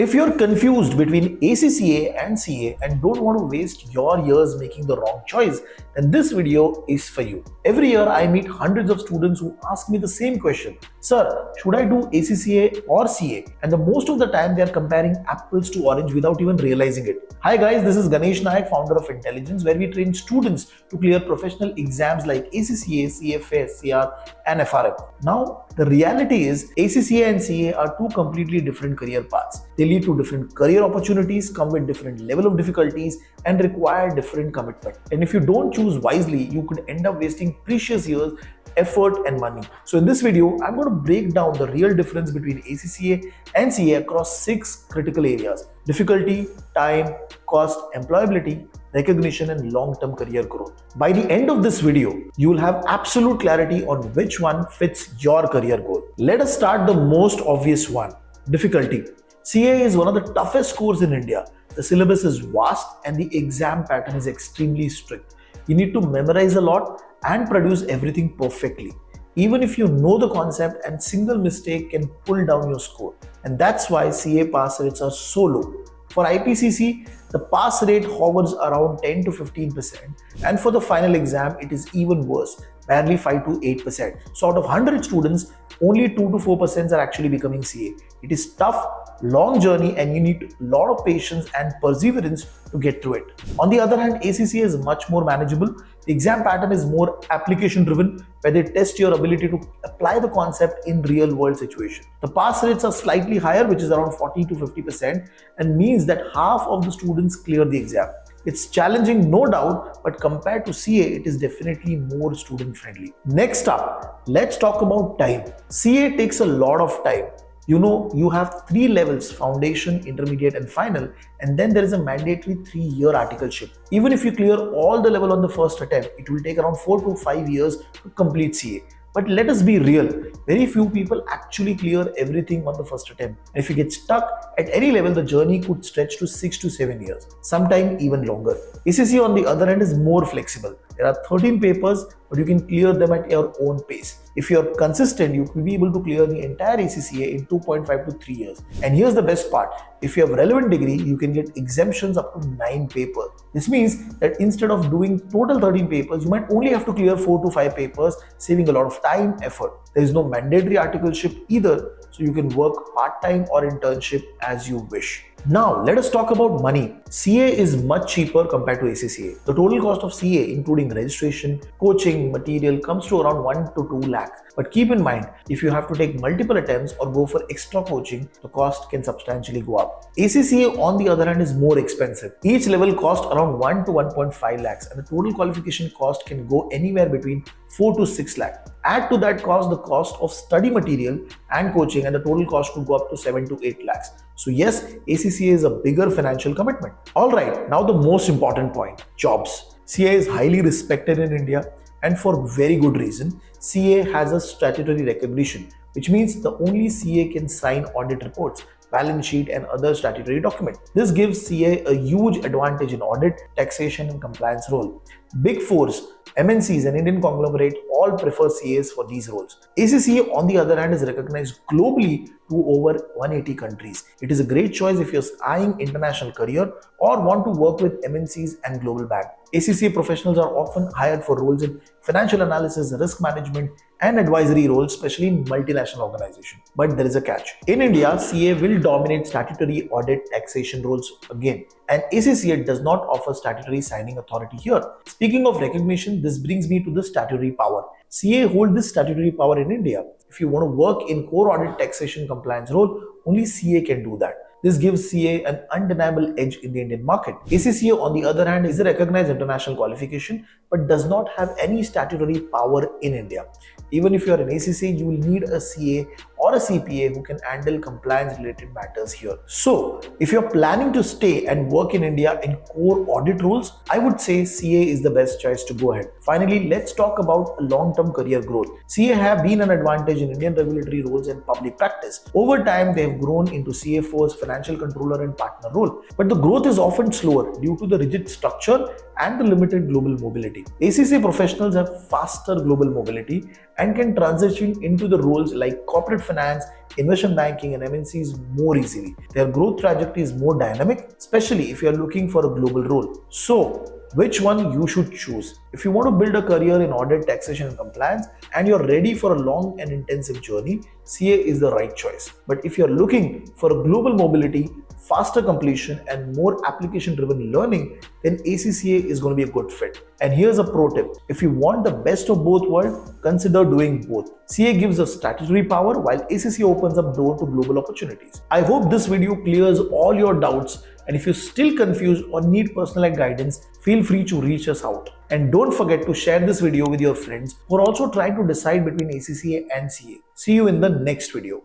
If you're confused between ACCA and CA and don't want to waste your years making the wrong choice, then this video is for you. Every year I meet hundreds of students who ask me the same question. Sir, should I do ACCA or CA? And the most of the time they are comparing apples to orange without even realizing it. Hi guys, this is Ganesh Nayak, founder of Fintelligents, where we train students to clear professional exams like ACCA, CFA, CR and FRM. Now, the reality is ACCA and CA are two completely different career paths. They lead to different career opportunities, come with different level of difficulties and require different commitment. And if you don't choose wisely, you could end up wasting precious years, effort and money. So in this video, I'm going to break down the real difference between ACCA and CA across 6 critical areas: difficulty, time, cost, employability, recognition and long-term career growth. By the end of this video, you will have absolute clarity on which one fits your career goal. Let us start the most obvious one: difficulty. CA is one of the toughest courses in India. The syllabus is vast and the exam pattern is extremely strict. You need to memorize a lot and produce everything perfectly. Even if you know the concept, and single mistake can pull down your score. And that's why CA pass rates are so low. For IPCC, the pass rate hovers around 10 to 15%, and for the final exam, it is even worse, barely 5 to 8%. So out of 100 students, only 2 to 4% are actually becoming CA. It is tough, long journey, and you need a lot of patience and perseverance to get through it. On the other hand, ACCA is much more manageable. The exam pattern is more application driven, where they test your ability to apply the concept in real world situations. The pass rates are slightly higher, which is around 40 to 50%, and means that half of the students clear the exam. It's challenging, no doubt, but compared to CA, it is definitely more student friendly. Next up, let's talk about time. CA takes a lot of time. You have 3 levels: foundation, intermediate and final, and then there is a mandatory 3-year articleship. Even if you clear all the level on the first attempt, it will take around 4 to 5 years to complete CA. But let us be real, very few people actually clear everything on the first attempt. And if you get stuck at any level, the journey could stretch to 6 to 7 years, sometimes even longer. ACCA on the other hand is more flexible. There are 13 papers, but you can clear them at your own pace. If you are consistent, you will be able to clear the entire ACCA in 2.5 to 3 years. And here's the best part: if you have relevant degree, you can get exemptions up to 9 papers. This means that instead of doing total 13 papers, you might only have to clear 4 to 5 papers, saving a lot of time, effort. There is no mandatory articleship either, so you can work part-time or internship as you wish. Now, let us talk about money. CA is much cheaper compared to ACCA. The total cost of CA, including registration, coaching, material, comes to around 1 to 2 lakh. But keep in mind, if you have to take multiple attempts or go for extra coaching, the cost can substantially go up. ACCA, on the other hand, is more expensive. Each level costs around 1 to 1.5 lakhs, and the total qualification cost can go anywhere between 4 to 6 lakh. Add to that cost the cost of study material and coaching, and the total cost could go up to 7 to 8 lakhs. So yes, ACCA is a bigger financial commitment. Alright, now the most important point: jobs. CA is highly respected in India, and for very good reason. CA has a statutory recognition, which means the only CA can sign audit reports, balance sheet and other statutory documents. This gives CA a huge advantage in audit, taxation and compliance role. Big Fours, MNCs and Indian conglomerate all prefer CAs for these roles. ACCA, on the other hand, is recognized globally to over 180 countries. It is a great choice if you're eyeing international career or want to work with MNCs and global banks. ACCA professionals are often hired for roles in financial analysis, risk management and advisory roles, especially in multinational organizations. But there is a catch. In India, CA will dominate statutory, audit, taxation roles again, and ACCA does not offer statutory signing authority here. Speaking of recognition, this brings me to the statutory power. CA holds this statutory power in India. If you want to work in core audit, taxation, compliance role, only CA can do that. This gives CA an undeniable edge in the Indian market. ACCA, on the other hand, is a recognized international qualification but does not have any statutory power in India. Even if you are an ACCA, you will need a CA or a CPA who can handle compliance related matters here. So, if you're planning to stay and work in India in core audit roles, I would say CA is the best choice to go ahead. Finally, let's talk about long-term career growth. CA have been an advantage in Indian regulatory roles and public practice. Over time, they have grown into CFOs, financial controller and partner role. But the growth is often slower due to the rigid structure and the limited global mobility. ACCA professionals have faster global mobility and can transition into the roles like corporate finance, investment banking, and MNCs more easily. Their growth trajectory is more dynamic, especially if you are looking for a global role. So, which one you should choose? If you want to build a career in audit, taxation, and compliance, and you're ready for a long and intensive journey, CA is the right choice. But if you're looking for a global mobility, faster completion, and more application driven learning, then ACCA is going to be a good fit. And here's a pro tip: if you want the best of both worlds, consider doing both. CA gives us statutory power while ACCA opens up door to global opportunities. I hope this video clears all your doubts, and if you're still confused or need personalized guidance, feel free to reach us out. And don't forget to share this video with your friends who are also trying to decide between ACCA and CA. See you in the next video.